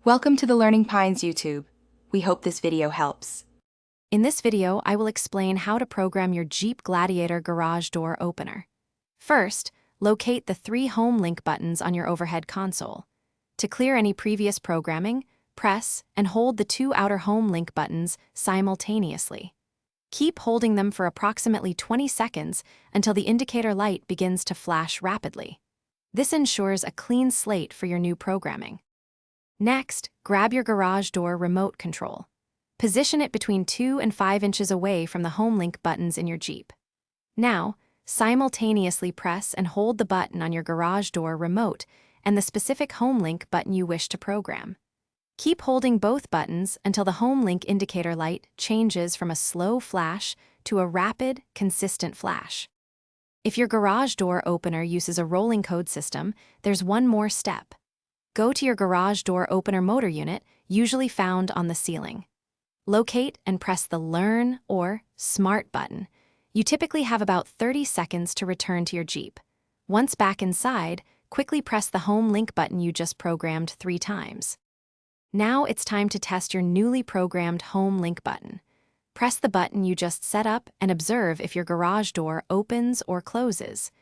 Welcome to the Learning Pines YouTube. We hope this video helps. In this video, I will explain how to program your Jeep Gladiator garage door opener. First, locate the 3 home link buttons on your overhead console. To clear any previous programming, press and hold the 2 outer home link buttons simultaneously. Keep holding them for approximately 20 seconds until the indicator light begins to flash rapidly. This ensures a clean slate for your new programming. Next, grab your garage door remote control. Position it between 2 and 5 inches away from the home link buttons in your Jeep. Now, simultaneously press and hold the button on your garage door remote and the specific home link button you wish to program. Keep holding both buttons until the home link indicator light changes from a slow flash to a rapid, consistent flash. If your garage door opener uses a rolling code system, there's one more step. Go to your garage door opener motor unit, usually found on the ceiling. Locate and press the Learn or Smart button. You typically have about 30 seconds to return to your Jeep. Once back inside, quickly press the home link button you just programmed 3 times. Now it's time to test your newly programmed home link button. Press the button you just set up and observe if your garage door opens or closes.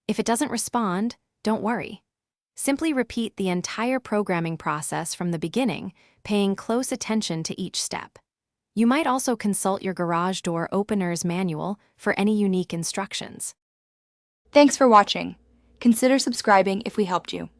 If it doesn't respond, don't worry. Simply repeat the entire programming process from the beginning, paying close attention to each step. You might also consult your garage door opener's manual for any unique instructions. Thanks for watching. Consider subscribing if we helped you.